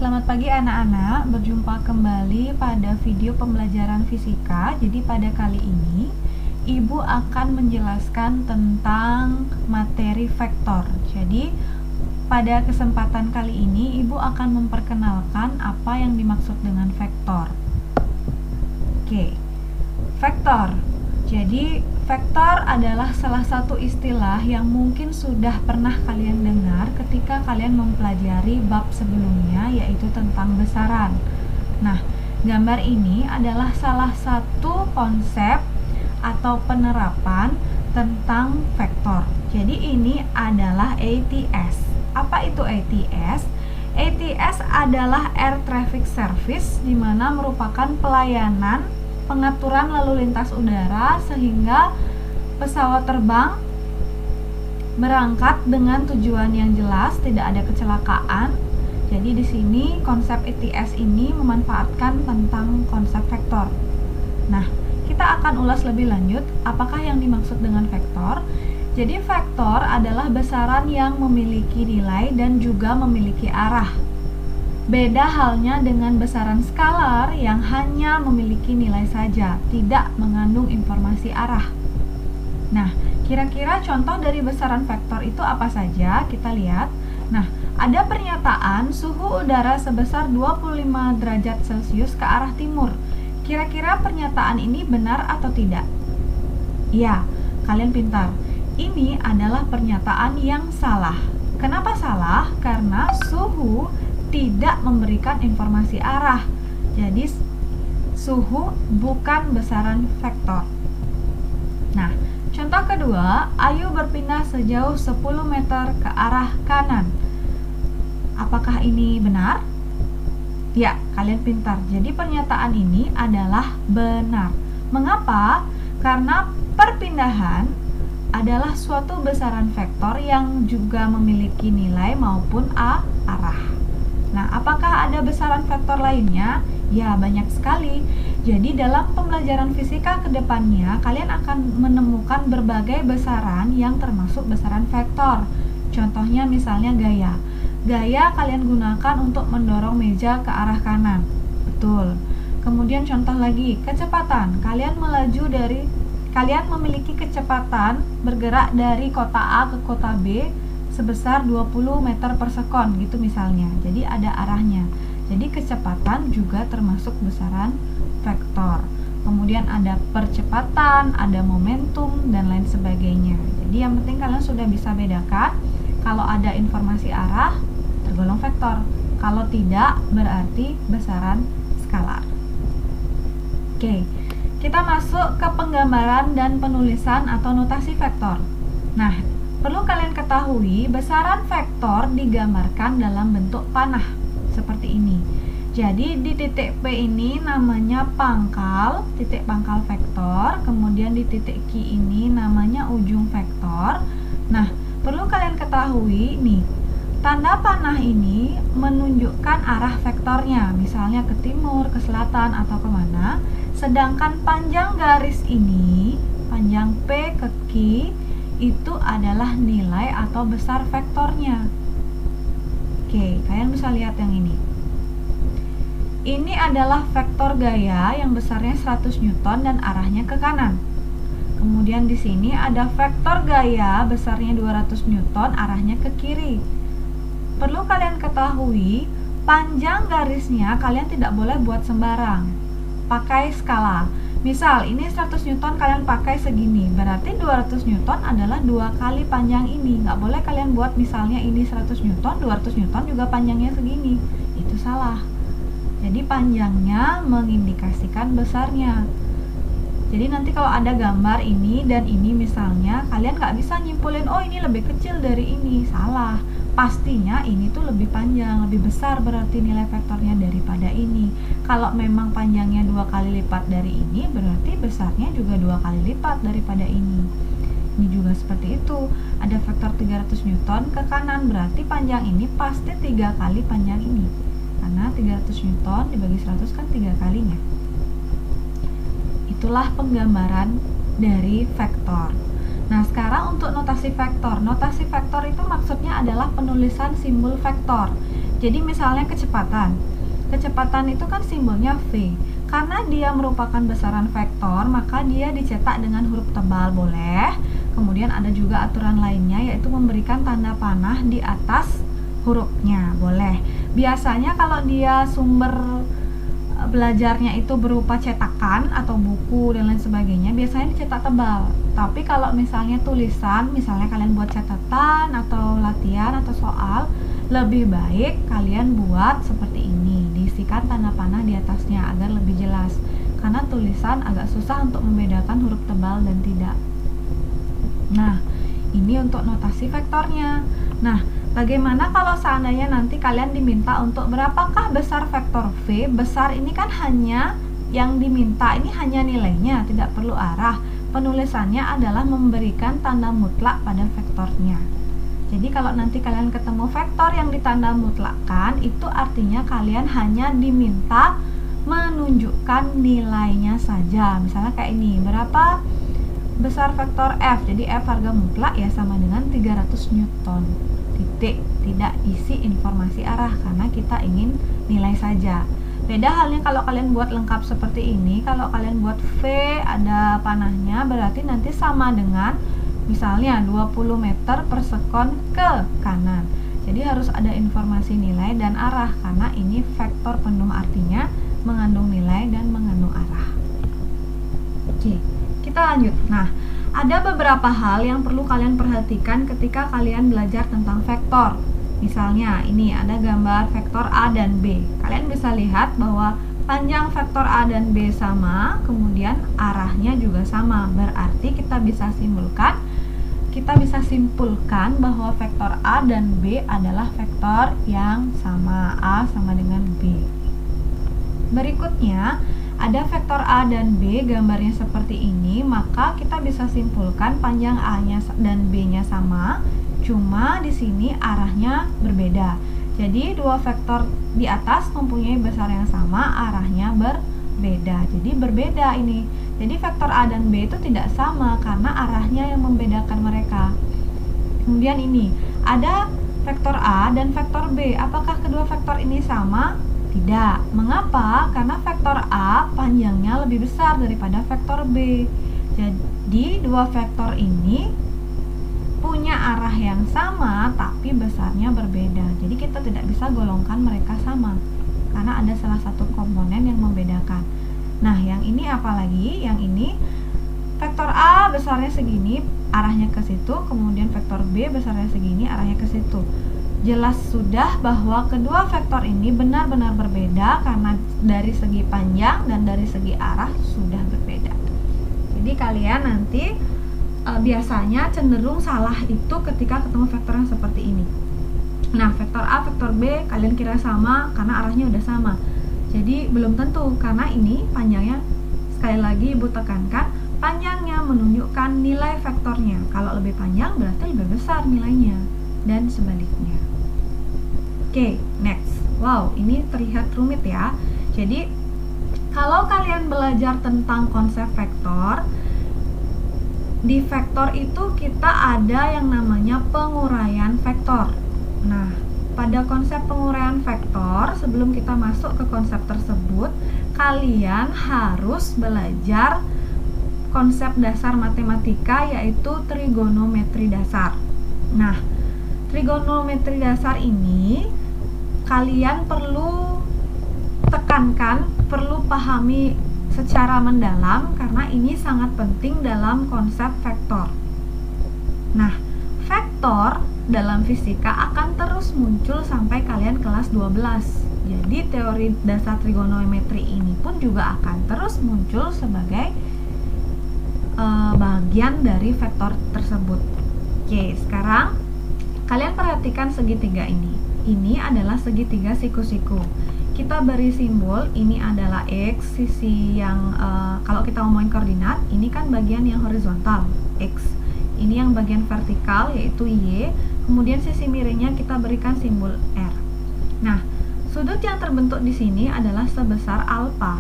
Selamat pagi anak-anak, berjumpa kembali pada video pembelajaran fisika. Jadi pada kali ini Ibu akan menjelaskan tentang materi vektor. Jadi pada kesempatan kali ini Ibu akan memperkenalkan apa yang dimaksud dengan vektor. Oke, vektor. Jadi vektor adalah salah satu istilah yang mungkin sudah pernah kalian dengar ketika kalian mempelajari bab sebelumnya, yaitu tentang besaran. Nah, gambar ini adalah salah satu konsep atau penerapan tentang vektor. Jadi ini adalah ATS. Apa itu ATS? ATS adalah Air Traffic Service, di mana merupakan pelayanan pengaturan lalu lintas udara sehingga pesawat terbang berangkat dengan tujuan yang jelas, tidak ada kecelakaan. Jadi di sini konsep ATS ini memanfaatkan tentang konsep vektor. Nah, kita akan ulas lebih lanjut apakah yang dimaksud dengan vektor. Jadi vektor adalah besaran yang memiliki nilai dan juga memiliki arah. Beda halnya dengan besaran skalar yang hanya memiliki nilai saja, tidak mengandung informasi arah. Nah, kira-kira contoh dari besaran vektor itu apa saja? Kita lihat. Nah, ada pernyataan suhu udara sebesar 25 derajat Celcius ke arah timur. Kira-kira pernyataan ini benar atau tidak? Ya, kalian pintar. Ini adalah pernyataan yang salah. Kenapa salah? Karena suhu tidak memberikan informasi arah. Jadi suhu bukan besaran vektor. Nah, contoh kedua, Ayu berpindah sejauh 10 meter ke arah kanan. Apakah ini benar? Ya, kalian pintar. Jadi pernyataan ini adalah benar. Mengapa? Karena perpindahan adalah suatu besaran vektor yang juga memiliki nilai maupun arah. Nah, apakah ada besaran vektor lainnya? Ya, banyak sekali. Jadi dalam pembelajaran fisika ke depannya, kalian akan menemukan berbagai besaran yang termasuk besaran vektor. Contohnya misalnya gaya. Gaya kalian gunakan untuk mendorong meja ke arah kanan. Betul. Kemudian contoh lagi, kecepatan. Kalian memiliki kecepatan bergerak dari kota A ke kota B sebesar 20 meter per sekon gitu misalnya. Jadi ada arahnya. Jadi kecepatan juga termasuk besaran vektor. Kemudian ada percepatan, ada momentum dan lain sebagainya. Jadi yang penting kalian sudah bisa bedakan. Kalau ada informasi arah tergolong vektor. Kalau tidak berarti besaran skalar. Oke. Kita masuk ke penggambaran dan penulisan atau notasi vektor. Nah, perlu kalian ketahui, besaran vektor digambarkan dalam bentuk panah seperti ini. Jadi di titik P ini namanya pangkal, titik pangkal vektor. Kemudian di titik Q ini namanya ujung vektor. Nah, perlu kalian ketahui nih, tanda panah ini menunjukkan arah vektornya, misalnya ke timur, ke selatan, atau kemana. Sedangkan panjang garis ini, panjang P ke Q, itu adalah nilai atau besar vektornya. Oke, kalian bisa lihat yang ini. Ini adalah vektor gaya yang besarnya 100 Newton dan arahnya ke kanan. Kemudian di sini ada vektor gaya besarnya 200 Newton, arahnya ke kiri. Perlu kalian ketahui, panjang garisnya kalian tidak boleh buat sembarang. Pakai skala. Misal ini 100 Newton kalian pakai segini, berarti 200 Newton adalah 2 kali panjang ini. Nggak boleh kalian buat misalnya ini 100 Newton, 200 Newton juga panjangnya segini. Itu salah. Jadi panjangnya mengindikasikan besarnya. Jadi nanti kalau ada gambar ini dan ini misalnya, kalian nggak bisa nyimpulin, oh ini lebih kecil dari ini. Salah. Pastinya ini tuh lebih panjang, lebih besar berarti nilai vektornya daripada ini. Kalau memang panjangnya 2 kali lipat dari ini, berarti besarnya juga 2 kali lipat daripada ini. Ini juga seperti itu. Ada vektor 300 Newton ke kanan, berarti panjang ini pasti 3 kali panjang ini. Karena 300 Newton dibagi 100 kan 3 kalinya. Itulah penggambaran dari vektor. Nah, sekarang untuk notasi vektor. Notasi vektor itu maksudnya adalah penulisan simbol vektor. Jadi misalnya kecepatan. Kecepatan itu kan simbolnya V. Karena dia merupakan besaran vektor, maka dia dicetak dengan huruf tebal, boleh. Kemudian ada juga aturan lainnya, yaitu memberikan tanda panah di atas hurufnya, boleh. Biasanya kalau dia sumber belajarnya itu berupa cetakan atau buku dan lain sebagainya, biasanya dicetak tebal. Tapi kalau misalnya tulisan, misalnya kalian buat catatan atau latihan atau soal, lebih baik kalian buat seperti ini, diisikan tanda panah di atasnya agar lebih jelas. Karena tulisan agak susah untuk membedakan huruf tebal dan tidak. Nah, ini untuk notasi vektornya. Nah, bagaimana kalau seandainya nanti kalian diminta untuk berapakah besar vektor V? Besar ini kan hanya yang diminta, ini hanya nilainya, tidak perlu arah. Penulisannya adalah memberikan tanda mutlak pada vektornya. Jadi kalau nanti kalian ketemu vektor yang ditanda mutlakkan, itu artinya kalian hanya diminta menunjukkan nilainya saja. Misalnya kayak ini, berapa besar vektor F? Jadi F harga mutlak ya sama dengan 300 Newton. Titik, tidak isi informasi arah karena kita ingin nilai saja. Beda halnya kalau kalian buat lengkap seperti ini. Kalau kalian buat V ada panahnya, berarti nanti sama dengan misalnya 20 meter per sekon ke kanan. Jadi harus ada informasi nilai dan arah karena ini vektor penuh, artinya mengandung nilai dan mengandung arah. Oke, kita lanjut. Nah, ada beberapa hal yang perlu kalian perhatikan ketika kalian belajar tentang vektor. Misalnya ini ada gambar vektor A dan B. Kalian bisa lihat bahwa panjang vektor A dan B sama, kemudian arahnya juga sama. Berarti kita bisa simpulkan bahwa vektor A dan B adalah vektor yang sama. A sama dengan B. Berikutnya, ada vektor A dan B, gambarnya seperti ini, maka kita bisa simpulkan panjang A-nya dan B-nya sama, cuma di sini arahnya berbeda. Jadi dua vektor di atas mempunyai besar yang sama, arahnya berbeda. Jadi berbeda ini. Jadi vektor A dan B itu tidak sama karena arahnya yang membedakan mereka. Kemudian ini, ada vektor A dan vektor B. Apakah kedua vektor ini sama? Tidak. Mengapa? Karena vektor A panjangnya lebih besar daripada vektor B. Jadi dua vektor ini punya arah yang sama tapi besarnya berbeda. Jadi kita tidak bisa golongkan mereka sama karena ada salah satu komponen yang membedakan. Nah, yang ini apalagi? Yang ini vektor A besarnya segini, arahnya ke situ, kemudian vektor B besarnya segini, arahnya ke situ. Jelas sudah bahwa kedua vektor ini benar-benar berbeda karena dari segi panjang dan dari segi arah sudah berbeda. Jadi kalian nanti biasanya cenderung salah itu ketika ketemu vektor yang seperti ini. Nah, vektor A, vektor B kalian kira sama karena arahnya udah sama. Jadi belum tentu karena ini panjangnya, sekali lagi Ibu tekankan, panjangnya menunjukkan nilai vektornya. Kalau lebih panjang berarti lebih besar nilainya dan sebaliknya. Oke, next. Wow, ini terlihat rumit ya. Jadi kalau kalian belajar tentang konsep vektor, di vektor itu kita ada yang namanya penguraian vektor. Nah, pada konsep penguraian vektor, sebelum kita masuk ke konsep tersebut, kalian harus belajar konsep dasar matematika, yaitu trigonometri dasar. Nah, trigonometri dasar ini kalian perlu tekankan, perlu pahami secara mendalam karena ini sangat penting dalam konsep vektor. Nah, vektor dalam fisika akan terus muncul sampai kalian kelas 12. Jadi teori dasar trigonometri ini pun juga akan terus muncul sebagai bagian dari vektor tersebut. Oke, sekarang kalian perhatikan segitiga ini. Ini adalah segitiga siku-siku. Kita beri simbol, ini adalah X, sisi yang kalau kita ngomongin koordinat, ini kan bagian yang horizontal, X. Ini yang bagian vertikal, yaitu Y. Kemudian sisi miringnya kita berikan simbol R. Nah, sudut yang terbentuk di sini adalah sebesar alfa.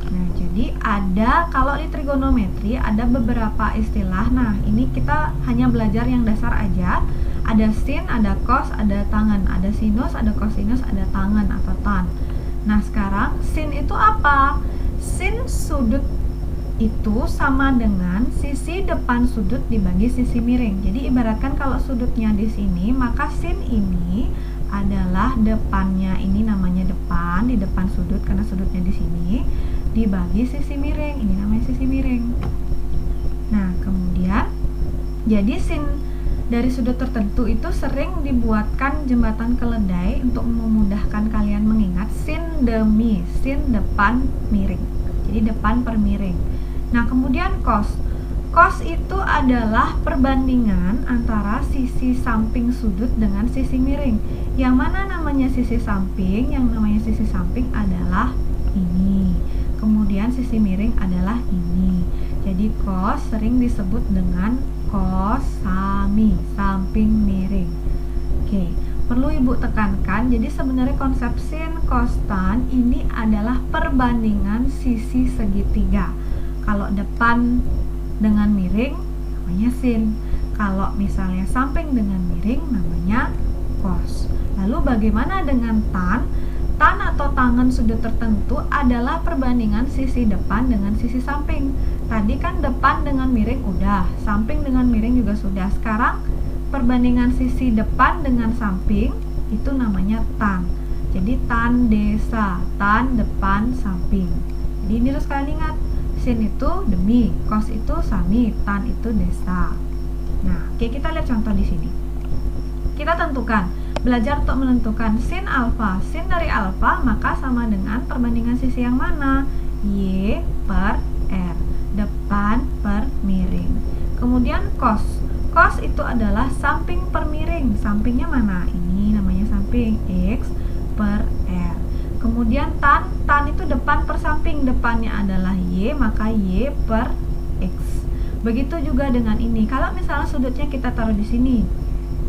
Nah, jadi ada, kalau di trigonometri ada beberapa istilah. Nah, ini kita hanya belajar yang dasar aja. Ada sin, ada cos, ada tangen. Ada sinus, ada kosinus, ada tangen atau tan. Nah, sekarang sin itu apa? Sin sudut itu sama dengan sisi depan sudut dibagi sisi miring. Jadi ibaratkan kalau sudutnya di sini, maka sin ini adalah depannya, ini namanya depan, di depan sudut karena sudutnya di sini, dibagi sisi miring, ini namanya sisi miring. Nah, kemudian jadi sin dari sudut tertentu itu sering dibuatkan jembatan keledai untuk memudahkan kalian mengingat sin demi, sin depan miring. Jadi depan per miring. Nah, kemudian cos. Cos itu adalah perbandingan antara sisi samping sudut dengan sisi miring. Yang mana namanya sisi samping? Yang namanya sisi samping adalah ini. Kemudian sisi miring adalah ini. Jadi cos sering disebut dengan cos sami, samping miring. Oke, perlu Ibu tekankan, jadi sebenarnya konsep sin, cos, tan ini adalah perbandingan sisi segitiga. Kalau depan dengan miring namanya sin, kalau misalnya samping dengan miring namanya cos. Lalu bagaimana dengan tan? Tan atau tangen sudut tertentu adalah perbandingan sisi depan dengan sisi samping. Tadi kan depan dengan miring udah, samping dengan miring juga sudah. Sekarang perbandingan sisi depan dengan samping itu namanya tan. Jadi tan desa, tan depan samping. Jadi ini harus kalian ingat, sin itu demi, cos itu sami, tan itu desa. Nah, oke, kita lihat contoh di sini. Kita tentukan, belajar untuk menentukan sin alfa. Sin dari alfa maka sama dengan perbandingan sisi yang mana? Y per R, depan per miring. Kemudian cos. Cos itu adalah samping per miring. Sampingnya mana? Ini namanya samping, X per R. Kemudian tan. Tan itu depan per samping. Depannya adalah Y, maka Y per X. Begitu juga dengan ini. Kalau misalnya sudutnya kita taruh di sini,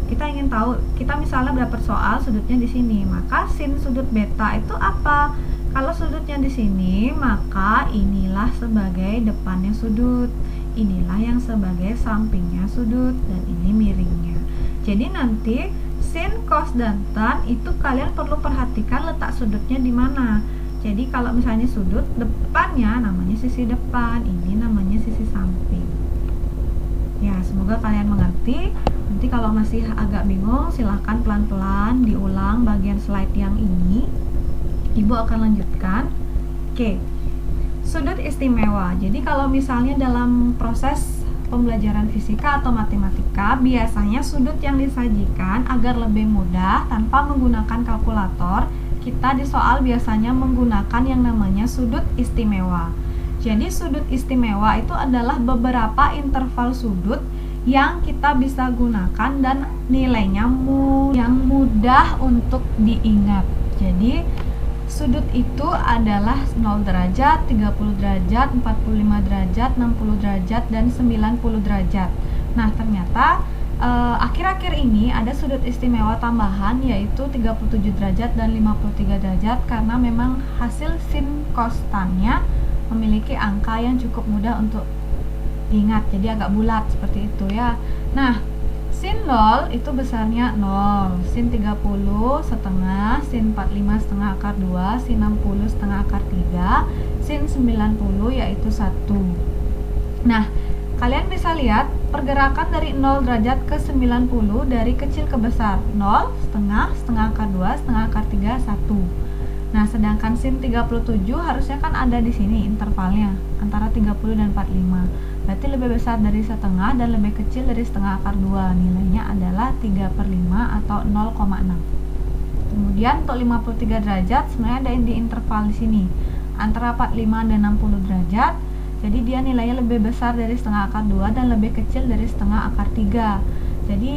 kita ingin tahu, kita misalnya dapat soal sudutnya di sini, maka sin sudut beta itu apa? Kalau sudutnya di sini, maka inilah sebagai depannya sudut, inilah yang sebagai sampingnya sudut, dan ini miringnya. Jadi nanti sin, cos, dan tan itu kalian perlu perhatikan letak sudutnya di mana. Jadi kalau misalnya sudut depannya namanya sisi depan, ini namanya sisi samping. Ya, semoga kalian mengerti. Nanti kalau masih agak bingung, silahkan pelan-pelan diulang bagian slide yang ini. Ibu akan lanjutkan. Oke, sudut istimewa. Jadi kalau misalnya dalam proses pembelajaran fisika atau matematika, biasanya sudut yang disajikan agar lebih mudah tanpa menggunakan kalkulator, kita di soal biasanya menggunakan yang namanya sudut istimewa. Jadi sudut istimewa itu adalah beberapa interval sudut yang kita bisa gunakan dan nilainya yang mudah untuk diingat. Jadi sudut itu adalah 0 derajat, 30 derajat, 45 derajat, 60 derajat, dan 90 derajat. Nah, ternyata akhir-akhir ini ada sudut istimewa tambahan yaitu 37 derajat dan 53 derajat karena memang hasil sin cos tan-nya memiliki angka yang cukup mudah untuk diingat, jadi agak bulat seperti itu ya. Nah, sin 0 itu besarnya 0, sin 30 setengah, sin 45 setengah akar 2, sin 60 setengah akar 3, sin 90 yaitu 1. Nah, kalian bisa lihat pergerakan dari 0 derajat ke 90 dari kecil ke besar. 0, setengah, setengah akar 2, setengah akar 3, 1. Nah, sedangkan sin 37 harusnya kan ada di sini intervalnya antara 30 dan 45. Berarti lebih besar dari setengah dan lebih kecil dari setengah akar 2. Nilainya adalah 3/5 atau 0,6. Kemudian untuk 53 derajat sebenarnya ada di interval di sini antara 45 dan 60 derajat. Jadi dia nilainya lebih besar dari setengah akar 2 dan lebih kecil dari setengah akar 3. Jadi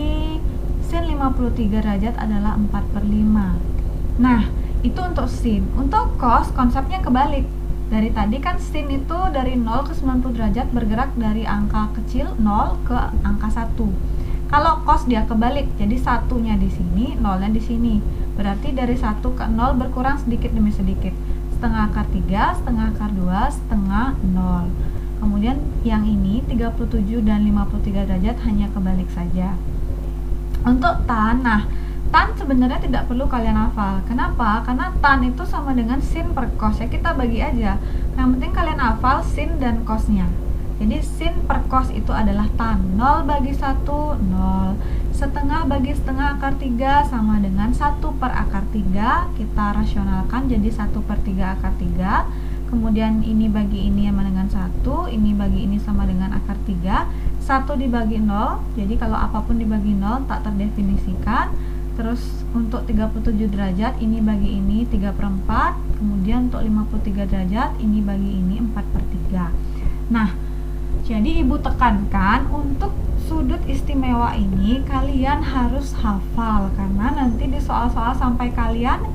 sin 53 derajat adalah 4/5. Nah, itu untuk sin. Untuk cos konsepnya kebalik. Dari tadi kan sin itu dari 0 ke 90 derajat bergerak dari angka kecil 0 ke angka 1. Kalau cos dia kebalik, jadi satunya di sini, nolnya di sini. Berarti dari 1 ke 0 berkurang sedikit demi sedikit. Setengah akar 3, setengah akar 2, setengah 0. Kemudian yang ini 37 dan 53 derajat hanya kebalik saja. Untuk tan, nah tan sebenarnya tidak perlu kalian hafal. Kenapa? Karena tan itu sama dengan sin per cos ya, kita bagi aja. Yang penting kalian hafal sin dan cosnya. Jadi sin per cos itu adalah tan. 0 bagi 1, 0. Setengah bagi setengah akar 3 sama dengan 1 per akar 3. Kita rasionalkan jadi 1 per 3 akar 3. Kemudian ini bagi ini sama dengan 1, ini bagi ini sama dengan akar 3. 1 dibagi 0, jadi kalau apapun dibagi 0 tak terdefinisikan. Terus untuk 37 derajat ini bagi ini 3/4. Kemudian untuk 53 derajat ini bagi ini 4/3. Nah, jadi ibu tekankan untuk sudut istimewa ini kalian harus hafal, karena nanti di soal-soal sampai kalian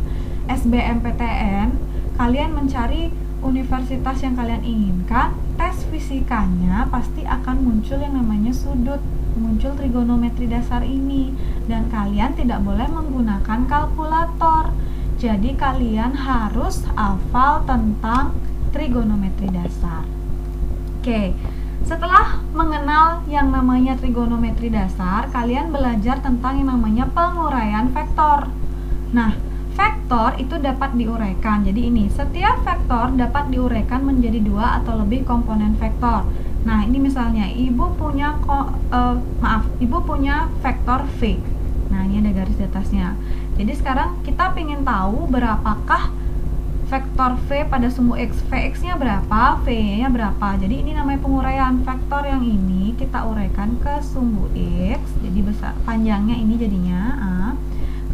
SBMPTN kalian mencari universitas yang kalian inginkan, tes fisikanya pasti akan muncul yang namanya sudut, muncul trigonometri dasar ini, dan kalian tidak boleh menggunakan kalkulator. Jadi kalian harus hafal tentang trigonometri dasar. Oke, setelah mengenal yang namanya trigonometri dasar, kalian belajar tentang yang namanya penguraian vektor. Nah, vektor itu dapat diuraikan. Jadi ini, setiap vektor dapat diuraikan menjadi 2 atau lebih komponen vektor. Nah, ini misalnya ibu punya vektor V. Nah, ini ada garis di atasnya. Jadi sekarang kita ingin tahu berapakah vektor V pada sumbu X. Vx-nya berapa, V-nya berapa. Jadi ini namanya penguraian. Vektor yang ini kita uraikan ke sumbu X. Jadi besar, panjangnya ini jadinya A.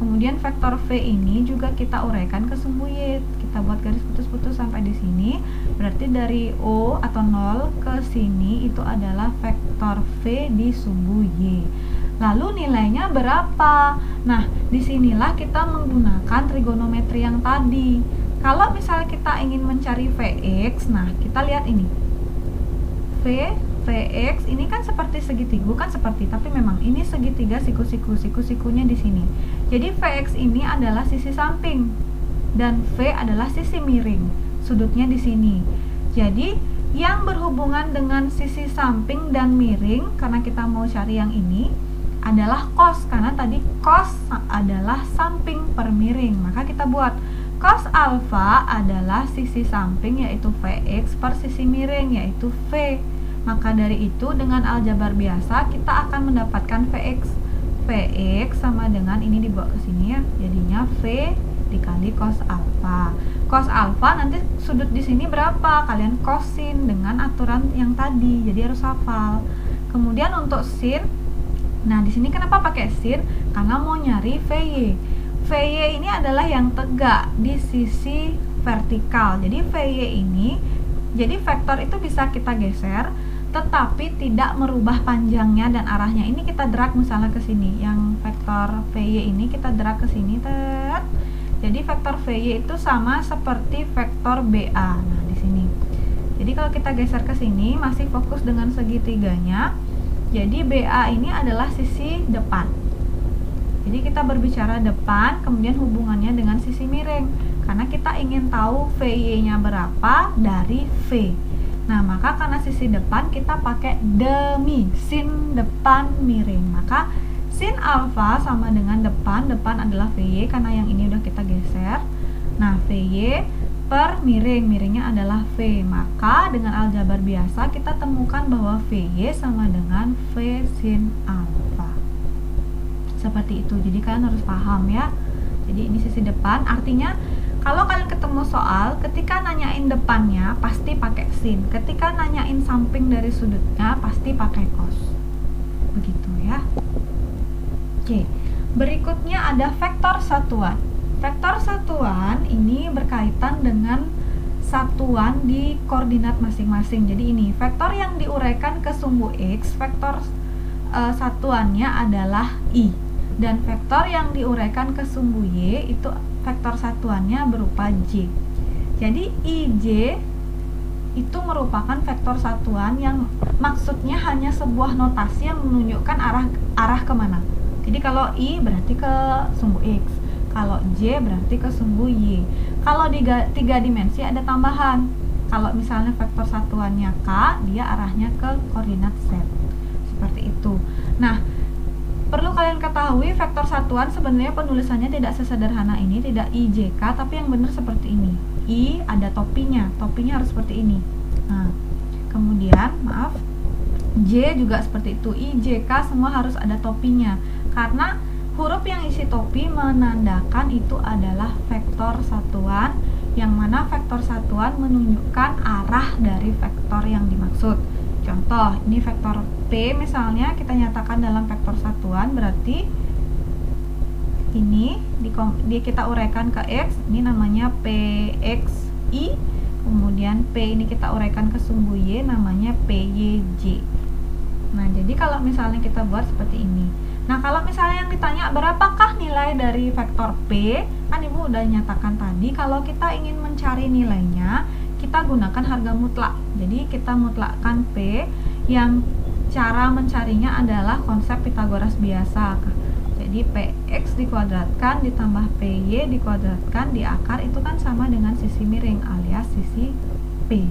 Kemudian vektor V ini juga kita uraikan ke sumbu Y. Kita buat garis putus-putus sampai di sini. Berarti dari O atau 0 ke sini itu adalah vektor V di sumbu Y. Lalu nilainya berapa? Nah, disinilah kita menggunakan trigonometri yang tadi. Kalau misalnya kita ingin mencari Vx, nah kita lihat ini. Vx ini kan seperti segitiga, kan seperti, tapi memang ini segitiga siku-sikunya di sini. Jadi Vx ini adalah sisi samping dan V adalah sisi miring. Sudutnya di sini. Jadi yang berhubungan dengan sisi samping dan miring, karena kita mau cari yang ini, adalah cos, karena tadi cos adalah samping per miring. Maka kita buat cos alfa adalah sisi samping yaitu Vx per sisi miring yaitu V. Maka dari itu dengan aljabar biasa kita akan mendapatkan Vx. Vx sama dengan ini dibawa ke sini ya, jadinya V dikali cos alfa. Cos alfa nanti sudut di sini berapa? Kalian kosin dengan aturan yang tadi. Jadi harus hafal. Kemudian untuk sin, nah di sini kenapa pakai sin? Karena mau nyari Vy. Vy ini adalah yang tegak di sisi vertikal. Jadi Vy ini, jadi vektor itu bisa kita geser, tetapi tidak merubah panjangnya dan arahnya. Ini kita drag misalnya ke sini. Yang vektor Vy ini kita drag ke sini, tet. Jadi vektor Vy itu sama seperti vektor BA. Nah, di sini. Jadi kalau kita geser ke sini masih fokus dengan segitiganya. Jadi BA ini adalah sisi depan. Jadi kita berbicara depan, kemudian hubungannya dengan sisi miring. Karena kita ingin tahu Vy-nya berapa dari V. Nah, maka karena sisi depan kita pakai demi, sin depan miring. Maka sin alfa sama dengan depan adalah Vy, karena yang ini udah kita geser. Nah, Vy per miring, miringnya adalah V. Maka dengan aljabar biasa kita temukan bahwa Vy sama dengan V sin alfa. Seperti itu. Jadi kalian harus paham ya. Jadi ini sisi depan, artinya kalau kalian ketemu soal, ketika nanyain depannya pasti pakai sin, ketika nanyain samping dari sudutnya pasti pakai cos. Begitu ya. Oke. Berikutnya ada vektor satuan. Vektor satuan ini berkaitan dengan satuan di koordinat masing-masing. Jadi ini vektor yang diuraikan ke sumbu X, vektor satuannya adalah I. Dan vektor yang diuraikan ke sumbu Y itu vektor satuannya berupa J. Jadi IJ itu merupakan vektor satuan yang maksudnya hanya sebuah notasi yang menunjukkan arah kemana. Jadi kalau I berarti ke sumbu X, kalau J berarti ke sumbu Y. Kalau di 3 dimensi ada tambahan. Kalau misalnya vektor satuannya K, dia arahnya ke koordinat Z. Seperti itu. Nah, Perlu kalian ketahui vektor satuan sebenarnya penulisannya tidak sesederhana ini, tidak IJK, tapi yang benar seperti ini. I ada topinya harus seperti ini. Nah, kemudian maaf, J juga seperti itu, IJK semua harus ada topinya. Karena huruf yang isi topi menandakan itu adalah vektor satuan, yang mana vektor satuan menunjukkan arah dari vektor yang dimaksud. Contoh, ini vektor P misalnya kita nyatakan dalam vektor satuan, berarti ini kita uraikan ke X, ini namanya PXI, kemudian P ini kita uraikan ke sumbu Y, namanya PYJ. Nah, jadi kalau misalnya kita buat seperti ini. Nah, kalau misalnya yang ditanya berapakah nilai dari vektor P, kan Ibu udah nyatakan tadi, kalau kita ingin mencari nilainya, kita gunakan harga mutlak. Jadi kita mutlakkan P, yang cara mencarinya adalah konsep Pitagoras biasa. Jadi Px dikuadratkan ditambah Py dikuadratkan di akar itu kan sama dengan sisi miring alias sisi P.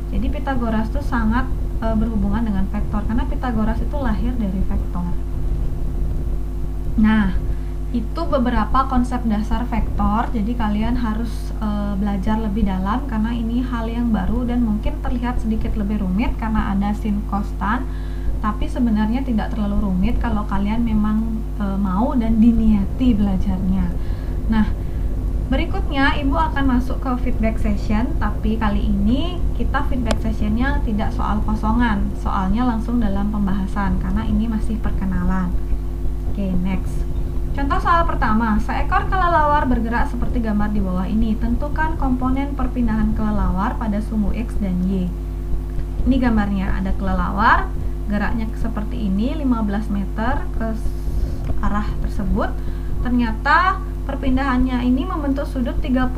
Jadi Pitagoras itu sangat berhubungan dengan vektor, karena Pitagoras itu lahir dari vektor. Nah, itu beberapa konsep dasar vektor, jadi kalian harus belajar lebih dalam karena ini hal yang baru dan mungkin terlihat sedikit lebih rumit karena ada sin cos tan, tapi sebenarnya tidak terlalu rumit kalau kalian memang mau dan diniati belajarnya. Nah, berikutnya Ibu akan masuk ke feedback session, tapi kali ini kita feedback sessionnya tidak soal kosongan, soalnya langsung dalam pembahasan karena ini masih perkenalan. Oke, next. Contoh soal pertama, seekor kelelawar bergerak seperti gambar di bawah ini. Tentukan komponen perpindahan kelelawar pada sumbu X dan Y. Ini gambarnya, ada kelelawar, geraknya seperti ini, 15 meter ke arah tersebut. Ternyata perpindahannya ini membentuk sudut 30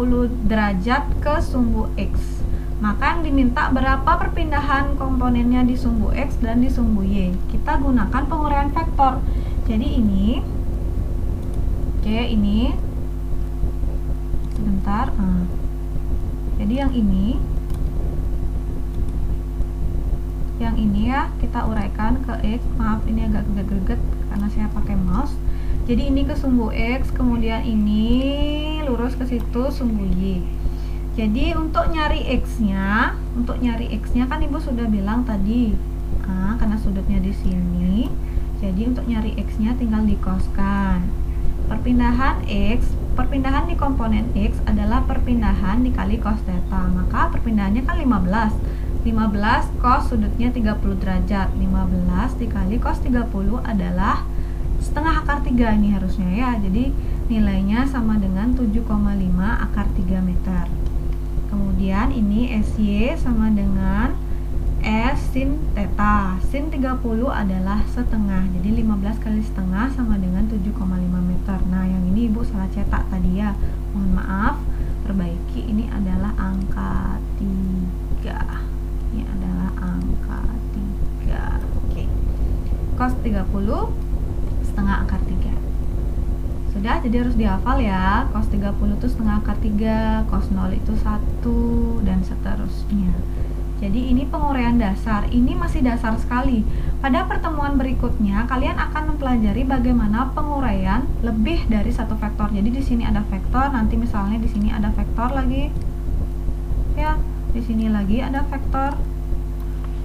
derajat ke sumbu X. Maka yang diminta berapa perpindahan komponennya di sumbu X dan di sumbu Y. Kita gunakan penguraian vektor. Jadi ini ini sebentar. Jadi yang ini ya kita uraikan ke X. Maaf, ini agak greget karena saya pakai mouse. Jadi ini ke sumbu X, kemudian ini lurus ke situ sumbu Y. Jadi untuk nyari X-nya kan Ibu sudah bilang tadi, karena sudutnya di sini. Jadi untuk nyari X-nya tinggal dikoskan. Perpindahan di komponen X adalah perpindahan dikali cos theta. Maka perpindahannya kan 15 cos sudutnya 30 derajat. 15 dikali cos 30 adalah setengah akar 3 ini harusnya ya. Jadi nilainya sama dengan 7,5 akar 3 meter. Kemudian ini SY sama dengan S sin theta. Sin 30 adalah setengah. Jadi 15 kali setengah sama dengan 7,5 meter. Nah, yang ini Ibu salah cetak tadi ya. Mohon maaf, perbaiki. Ini adalah angka 3. Ini adalah angka 3. Oke. Cos 30 setengah akar 3. Sudah, jadi harus dihafal ya. Cos 30 itu setengah akar 3, cos 0 itu 1 dan seterusnya. Jadi ini penguraian dasar, ini masih dasar sekali. Pada pertemuan berikutnya kalian akan mempelajari bagaimana penguraian lebih dari satu vektor. Jadi di sini ada vektor, nanti misalnya di sini ada vektor lagi. Ya, di sini lagi ada vektor.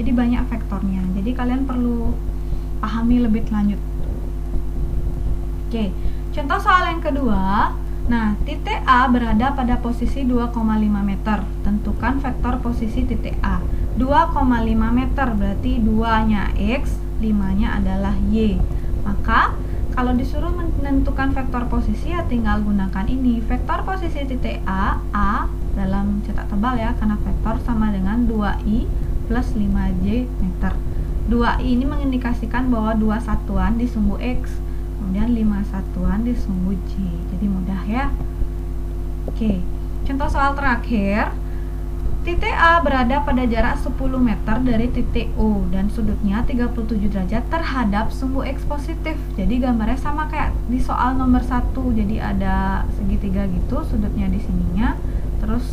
Jadi banyak vektornya. Jadi kalian perlu pahami lebih lanjut. Oke, contoh soal yang kedua. Nah, titik A berada pada posisi 2,5 meter. Tentukan vektor posisi titik A. 2,5 meter berarti 2-nya X, 5-nya adalah Y. Maka, kalau disuruh menentukan vektor posisi ya tinggal gunakan ini. Vektor posisi titik A dalam cetak tebal ya, karena vektor sama dengan 2I plus 5J meter. 2I ini mengindikasikan bahwa 2 satuan di sumbu X. Kemudian 5 satuan di sumbu J. Jadi mudah ya. Oke, contoh soal terakhir. Titik A berada pada jarak 10 meter dari titik O dan sudutnya 37 derajat terhadap sumbu X positif. Jadi gambarnya sama kayak di soal nomor 1. Jadi ada segitiga gitu, sudutnya di sininya, terus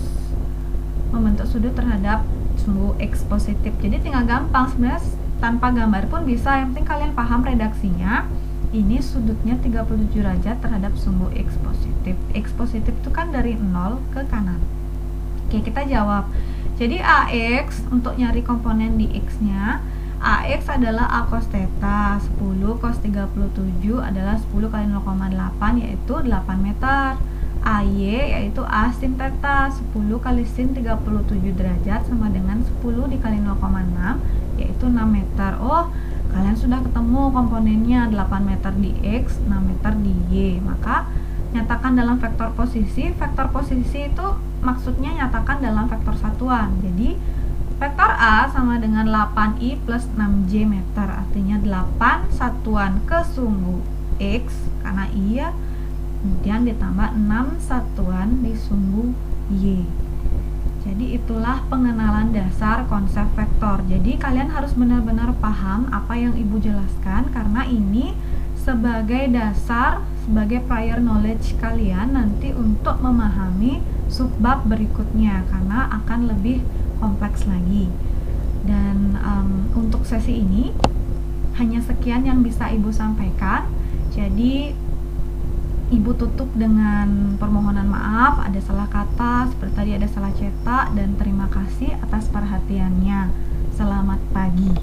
membentuk sudut terhadap sumbu X positif. Jadi tinggal gampang sebenarnya, tanpa gambar pun bisa, yang penting kalian paham redaksinya. ini sudutnya 37 derajat terhadap sumbu X positif. X positif itu kan dari 0 ke kanan. Oke, kita jawab. Jadi AX, untuk nyari komponen di X-nya, AX adalah A cos theta, 10 cos 37 adalah 10 kali 0,8, yaitu 8 meter. AY yaitu A sin theta, 10 kali sin 37 derajat sama dengan 10 dikali 0,6, yaitu 6 meter. Oh, kalian sudah ketemu komponennya, 8 meter di X, 6 meter di Y. Maka nyatakan dalam vektor posisi. Vektor posisi itu maksudnya nyatakan dalam vektor satuan. Jadi vektor A sama dengan 8I plus 6J meter, artinya 8 satuan ke sumbu X karena I ya, kemudian ditambah 6 satuan di sumbu Y. Jadi itulah pengenalan dasar konsep vektor. Jadi kalian harus benar-benar paham apa yang Ibu jelaskan, karena ini sebagai dasar, sebagai prior knowledge kalian nanti untuk memahami subbab berikutnya, karena akan lebih kompleks lagi. Dan untuk sesi ini hanya sekian yang bisa Ibu sampaikan. Jadi Ibu tutup dengan permohonan maaf ada salah kata, seperti tadi ada salah cetak, dan terima kasih atas perhatiannya. Selamat pagi.